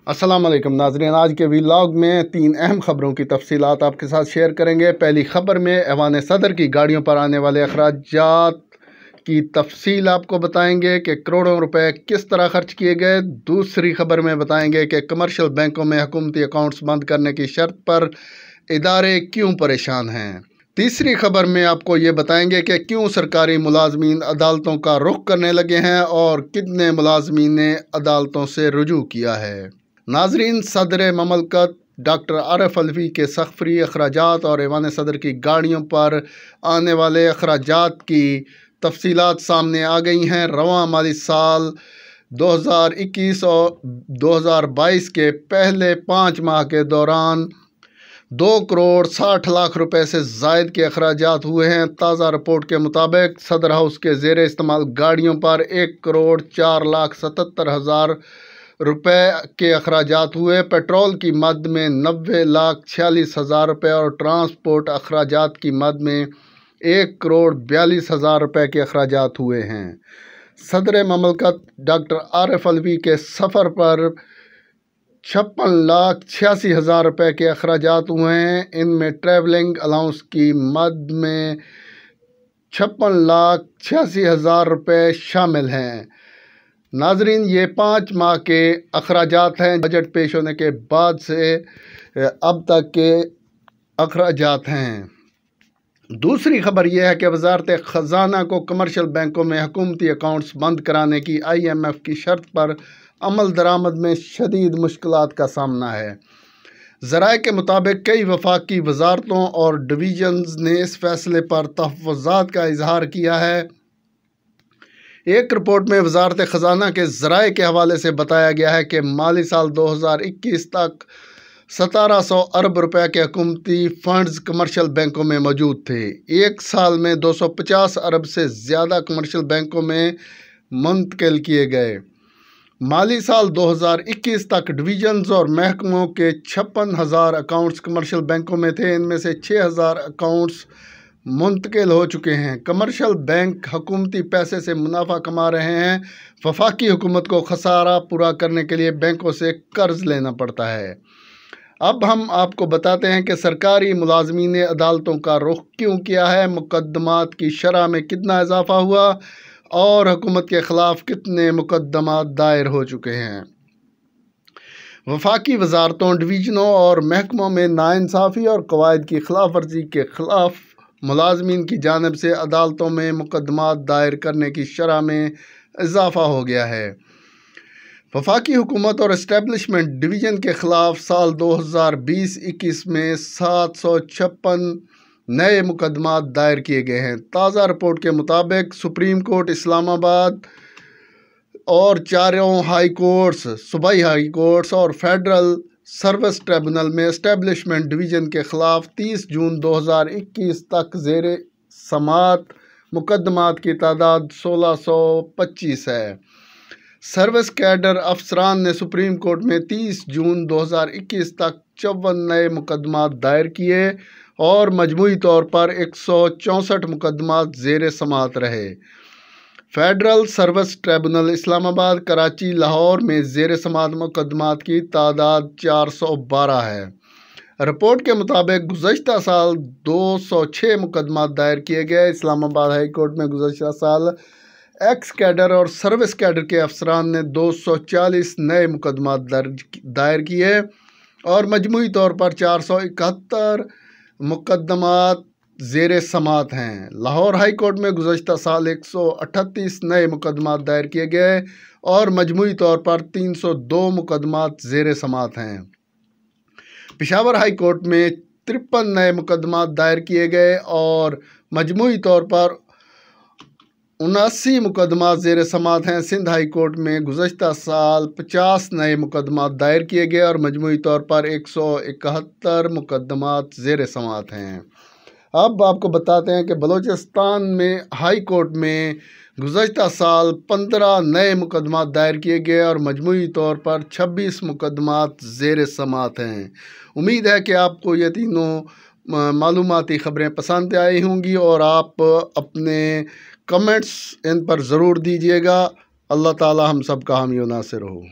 अस्सलाम वालेकुम नाज़रीन, आज के व्लॉग में 3 अहम खबरों की तफसीलात आपके साथ शेयर करेंगे। पहली खबर में ऐवान सदर की गाड़ियों पर आने वाले अखराजात की तफसील आपको बताएंगे कि करोड़ों रुपए किस तरह खर्च किए गए। दूसरी खबर में बताएंगे कि कमर्शियल बैंकों में हुकूमती अकाउंट्स बंद करने की शर्त पर इदारे क्यों परेशान हैं। तीसरी खबर में आपको ये बताएंगे कि क्यों सरकारी मुलाजमीन अदालतों का रुख करने लगे हैं और कितने मुलाजमीन ने अदालतों से रुजू किया है। नाजरीन, सदर ममलकत डॉक्टर आरिफ अलवी के सफ़री अखराजात और ऐवान सदर की गाड़ियों पर आने वाले अखराजात की तफसीलात सामने आ गई हैं। रवां माली साल 2021 और 2022 के पहले 5 माह के दौरान 2 करोड़ 60 लाख रुपए से ज़ायद के अखराजात हुए हैं। ताज़ा रिपोर्ट के मुताबिक सदर हाउस के ज़ेर इस्तेमाल गाड़ियों पर 1 करोड़ 4 लाख 77 हज़ार रुपए के अखराजात हुए। पेट्रोल की मद में 90 लाख 46 हज़ार रुपये और ट्रांसपोर्ट अखराजात की मद में 1 करोड़ 42 हज़ार रुपये के अखराजात हुए हैं। सदर ममलकत डॉक्टर आरिफ अलवी के सफ़र पर 56 लाख 86 हज़ार रुपये के अखराजात हुए हैं। इनमें ट्रैवलिंग अलाउंस की मद में 56 लाख 86 हज़ार रुपये शामिल हैं। नाजरीन, ये 5 माह के अखराजात हैं। बजट पेश होने के बाद से अब तक के अखराजात हैं। दूसरी खबर यह है कि वजारत ख़जाना को कमर्शियल बैंकों में हुकूमती अकाउंट्स बंद कराने की IMF की शर्त पर अमल दरामद में शदीद मुश्किलात का सामना है। ज़राए के मुताबिक कई वफाकी वजारतों और डिवीजन्स ने इस फैसले पर तहफ़्फ़ुज़ात का इजहार किया है। एक रिपोर्ट में वजारत ख़जाना के ज़राए के हवाले से बताया गया है कि माली साल 2021 तक 1700 अरब रुपए के हुकूमती फ़ंड्स कमर्शियल बैंकों में मौजूद थे। एक साल में 250 अरब से ज़्यादा कमर्शियल बैंकों में मुंतकिल किए गए। माली साल 2021 तक डिवीजन्स और महकमों के 56,000 अकाउंट्स कमर्शियल बैंकों में थे। इनमें से 6,000 अकाउंट्स मुंतकिल हो चुके हैं। कमर्शियल बैंक हुकूमती पैसे से मुनाफा कमा रहे हैं। वफाकी हुकूमत को खसारा पूरा करने के लिए बैंकों से कर्ज लेना पड़ता है। अब हम आपको बताते हैं कि सरकारी मुलाजमीन ने अदालतों का रुख क्यों किया है, मुकदमात की शरह में कितना इजाफा हुआ और हुकूमत के ख़िलाफ़ कितने मुकदमात दायर हो चुके हैं। वफाकी वजारतों, डिवीज़नों और महकमों में नाइंसाफ़ी और कवायद की खिलाफ वर्जी के ख़िलाफ़ मुलाजमीन की जानिब से अदालतों में मुकदमात दायर करने की शरह में इजाफ़ा हो गया है। वफाकी हुकूमत और इस्टेब्लिशमेंट डिवीज़न के ख़िलाफ़ साल 2020-21 में 756 नए मुकदमात दायर किए गए हैं। ताज़ा रिपोर्ट के मुताबिक सुप्रीम कोर्ट इस्लामाबाद और 4 हाई कोर्ट्स, सूबाई हाई कोर्ट्स और फेडरल सर्विस ट्रिब्यूनल में इस्टेब्लिशमेंट डिवीज़न के ख़िलाफ़ 30 जून 2021 तक ज़ेर समात मुकदमात की तादाद 1625 है। सर्विस कैडर अफसरान ने सुप्रीम कोर्ट में 30 जून 2021 तक 54 नए मुकदमात दायर किए और मजमूई तौर पर 164 मुकदमात ज़ेर समात रहे। Federal service tribunal Islamabad, Karachi, Lahore में ज़ेर समात मुकदमात की तादाद 412 है। रिपोर्ट के मुताबिक गुज़श्ता साल 206 मुकदमात दायर किए गए। इस्लामाबाद हाई कोर्ट में गुज़श्ता साल एक्स कैडर और सर्विस कैडर के अफसरान ने 240 नए मुकदमात दायर किए और मजमूई तौर पर 471 मुकदमात ज़ेर समात हैं। लाहौर हाई कोर्ट में गुज़श्ता साल 138 नए मुकदमात दायर किए गए और मजमूई तौर पर 302 मुकदमात ज़ेर समात हैं। पेशावर हाई कोर्ट में 53 नए मुकदमात दायर किए गए और मजमूई तौर पर 79 मुकदमात ज़ेर समात हैं। सिंध हाई कोर्ट में गुज़श्ता साल 50 नए मुकदमात दायर किए गए और मजमूई तौर पर 171 मुकदमात ज़ेर समात हैं। अब आपको बताते हैं कि बलूचिस्तान में हाई कोर्ट में गुज़श्ता साल 15 नए मुकदमात दायर किए गए और मजमूई तौर पर 26 मुकदमात ज़ेर समात हैं। उम्मीद है कि आपको ये तीनों मालूमाती ख़बरें पसंद आई होंगी और आप अपने कमेंट्स इन पर ज़रूर दीजिएगा। अल्लाह ताला हम सब का हामी व नासिर हो।